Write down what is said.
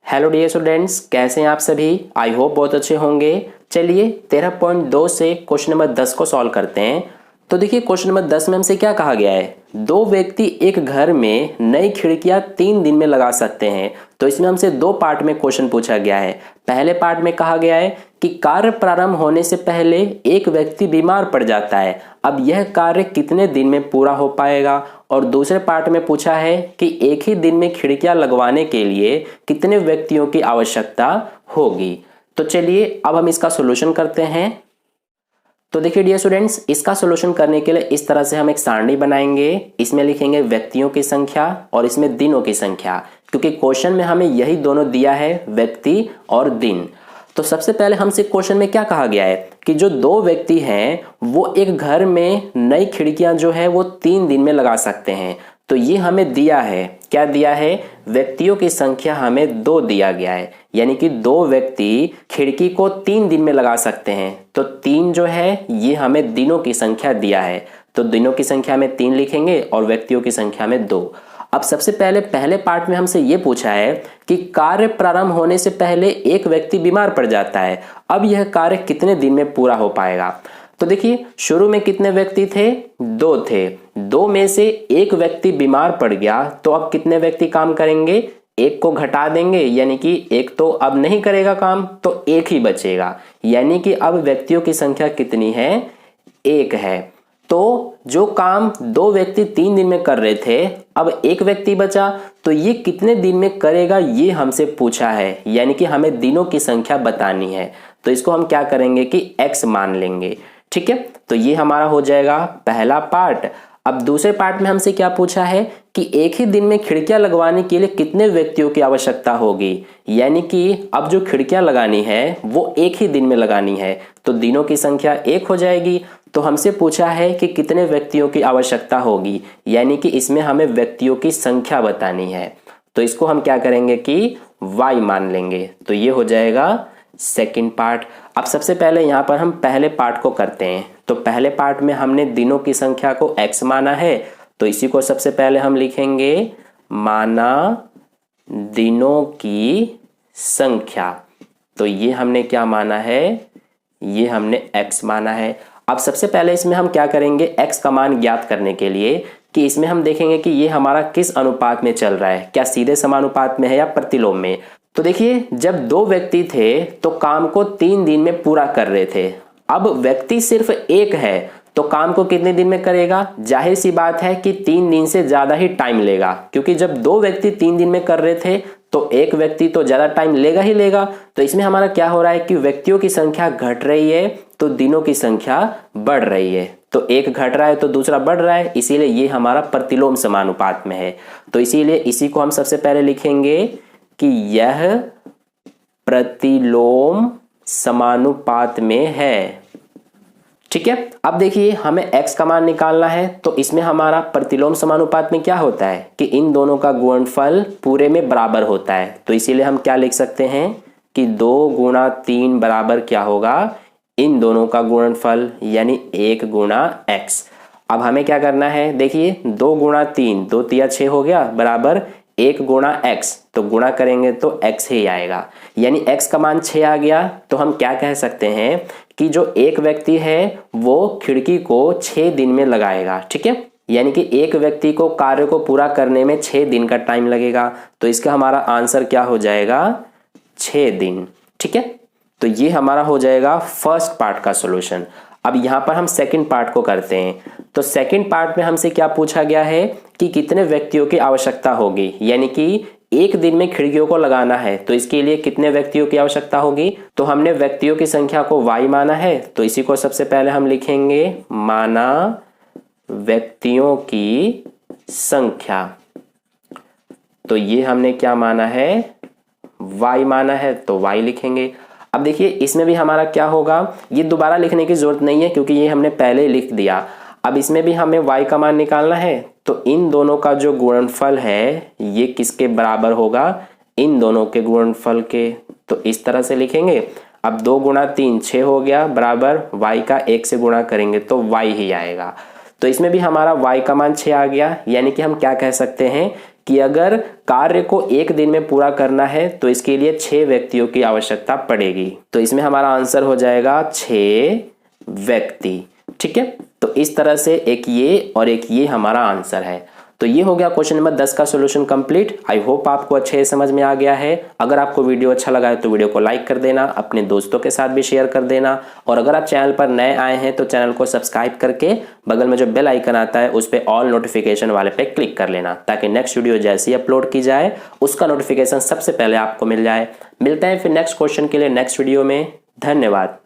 Hello dear students, कैसे हैं आप सभी। आई होप बहुत अच्छे होंगे। चलिए 13.2 से क्वेश्चन नंबर 10 को सॉल्व करते हैं। तो देखिए क्वेश्चन नंबर 10 में हमसे क्या कहा गया है, दो व्यक्ति एक घर में नई खिड़कियां 3 दिन में लगा सकते हैं। तो इसमें हमसे दो पार्ट में क्वेश्चन पूछा गया है। पहले पार्ट में कहा गया है कि कार्य प्रारंभ होने से पहले एक व्यक्ति बीमार पड़ जाता है, अब यह कार्य कितने दिन में पूरा हो पाएगा। और दूसरे पार्ट में पूछा है कि एक ही दिन में खिड़कियां लगवाने के लिए कितने व्यक्तियों की आवश्यकता होगी। तो चलिए अब हम इसका सॉल्यूशन करते हैं। तो देखिए डियर स्टूडेंट्स, इसका सॉल्यूशन करने के लिए इस तरह से हम एक सारणी बनाएंगे। इसमें लिखेंगे व्यक्तियों की संख्या और इसमें दिनों की संख्या, क्योंकि क्वेश्चन में हमें यही दोनों दिया है, व्यक्ति और दिन। तो सबसे पहले हमसे क्वेश्चन में क्या कहा गया है कि जो दो व्यक्ति हैं वो एक घर में नई खिड़कियां जो है वो 3 दिन में लगा सकते हैं। तो ये हमें दिया है, क्या दिया है, व्यक्तियों की संख्या हमें 2 दिया गया है, यानी कि 2 व्यक्ति खिड़की को 3 दिन में लगा सकते हैं। तो 3 जो है ये हमें दिनों की संख्या दिया है। तो दिनों की संख्या में 3 लिखेंगे और व्यक्तियों की संख्या में 2। अब सबसे पहले पार्ट में हमसे ये पूछा है कि कार्य प्रारंभ होने से पहले एक व्यक्ति बीमार पड़ जाता है, अब यह कार्य कितने दिन में पूरा हो पाएगा। तो देखिए शुरू में कितने व्यक्ति थे, 2 थे। 2 में से एक व्यक्ति बीमार पड़ गया, तो अब कितने व्यक्ति काम करेंगे, एक को घटा देंगे, यानी कि एक तो अब नहीं करेगा काम, तो एक ही बचेगा। यानी कि अब व्यक्तियों की संख्या कितनी है, 1 है। तो जो काम 2 व्यक्ति 3 दिन में कर रहे थे, अब एक व्यक्ति बचा, तो ये कितने दिन में करेगा ये हमसे पूछा है, यानी कि हमें दिनों की संख्या बतानी है। तो इसको हम क्या करेंगे कि x मान लेंगे, ठीक है। तो ये हमारा हो जाएगा पहला पार्ट। अब दूसरे पार्ट में हमसे क्या पूछा है कि एक ही दिन में खिड़कियां लगवाने के लिए कितने व्यक्तियों की आवश्यकता होगी, यानी कि अब जो खिड़कियां लगानी है वो एक ही दिन में लगानी है, तो दिनों की संख्या 1 हो जाएगी। तो हमसे पूछा है कि कितने व्यक्तियों की आवश्यकता होगी, यानी कि इसमें हमें व्यक्तियों की संख्या बतानी है। तो इसको हम क्या करेंगे कि y मान लेंगे। तो ये हो जाएगा सेकंड पार्ट। अब सबसे पहले यहाँ पर हम पहले पार्ट को करते हैं। तो पहले पार्ट में हमने दिनों की संख्या को x माना है, तो इसी को सबसे पहले हम लिखेंगे माना दिनों की संख्या। तो ये हमने क्या माना है, ये हमने x माना है। अब सबसे पहले इसमें हम क्या करेंगे, x का मान ज्ञात करने के लिए कि इसमें हम देखेंगे कि ये हमारा किस अनुपात में चल रहा है, क्या सीधे समानुपात में है या प्रतिलोम में। तो देखिए जब 2 व्यक्ति थे तो काम को 3 दिन में पूरा कर रहे थे। अब व्यक्ति सिर्फ 1 है, तो काम को कितने दिन में करेगा, जाहिर सी बात है कि 3 दिन से ज्यादा ही टाइम लेगा, क्योंकि जब 2 व्यक्ति 3 दिन में कर रहे थे तो एक व्यक्ति तो ज्यादा टाइम लेगा ही लेगा। तो इसमें हमारा क्या हो रहा है कि व्यक्तियों की संख्या घट रही है तो दिनों की संख्या बढ़ रही है। तो एक घट रहा है तो दूसरा बढ़ रहा है, इसीलिए ये हमारा प्रतिलोम समानुपात में है। तो इसीलिए इसी को हम सबसे पहले लिखेंगे कि यह प्रतिलोम समानुपात में है, ठीक है। अब देखिए हमें x का मान निकालना है, तो इसमें हमारा प्रतिलोम समानुपात में क्या होता है कि इन दोनों का गुणनफल पूरे में बराबर होता है। तो इसीलिए हम क्या लिख सकते हैं कि 2 गुणा 3 बराबर क्या होगा, इन दोनों का गुणनफल, यानी 1 गुणा x। अब हमें क्या करना है, देखिए 2 गुणा 3, 2 तिया 6 हो गया, बराबर 1 गुणा x। तो गुणा करेंगे तो x ही आएगा, यानी x का मान 6 आ गया। तो हम क्या कह सकते हैं कि जो एक व्यक्ति है वो खिड़की को 6 दिन में लगाएगा, ठीक है। यानी कि एक व्यक्ति को कार्य को पूरा करने में 6 दिन का टाइम लगेगा। तो इसका हमारा आंसर क्या हो जाएगा, 6 दिन, ठीक है। तो ये हमारा हो जाएगा फर्स्ट पार्ट का सॉल्यूशन। अब यहाँ पर हम सेकंड पार्ट को करते हैं। तो सेकंड पार्ट में हमसे क्या पूछा गया है कि कितने व्यक्तियों की आवश्यकता होगी, यानी कि एक दिन में खिड़कियों को लगाना है, तो इसके लिए कितने व्यक्तियों की आवश्यकता होगी। तो हमने व्यक्तियों की संख्या को y माना है, तो इसी को सबसे पहले हम लिखेंगे माना व्यक्तियों की संख्या। तो ये हमने क्या माना है, y माना है, तो y लिखेंगे। अब देखिए इसमें भी हमारा क्या होगा, ये दोबारा लिखने की जरूरत नहीं है क्योंकि ये हमने पहले लिख दिया। अब इसमें भी हमें y का मान निकालना है, तो इन दोनों का जो गुणनफल है ये किसके बराबर होगा, इन दोनों के गुणनफल के। तो इस तरह से लिखेंगे। अब 2 गुणा 3 6 हो गया, बराबर y का 1 से गुणा करेंगे तो y ही आएगा। तो इसमें भी हमारा y का मान 6 आ गया, यानी कि हम क्या कह सकते हैं कि अगर कार्य को एक दिन में पूरा करना है तो इसके लिए 6 व्यक्तियों की आवश्यकता पड़ेगी। तो इसमें हमारा आंसर हो जाएगा 6 व्यक्ति। ठीक है, तो इस तरह से एक ये और एक ये हमारा आंसर है। तो ये हो गया क्वेश्चन नंबर 10 का सॉल्यूशन कंप्लीट। आई होप आपको अच्छे से समझ में आ गया है। अगर आपको वीडियो अच्छा लगा है तो वीडियो को लाइक कर देना, अपने दोस्तों के साथ भी शेयर कर देना, और अगर आप चैनल पर नए आए हैं तो चैनल को सब्सक्राइब करके बगल में जो बेल आइकन आता है उस पर ऑल नोटिफिकेशन वाले पे क्लिक कर लेना, ताकि नेक्स्ट वीडियो जैसे ही अपलोड की जाए उसका नोटिफिकेशन सबसे पहले आपको मिल जाए। मिलते हैं फिर नेक्स्ट क्वेश्चन के लिए नेक्स्ट वीडियो में। धन्यवाद।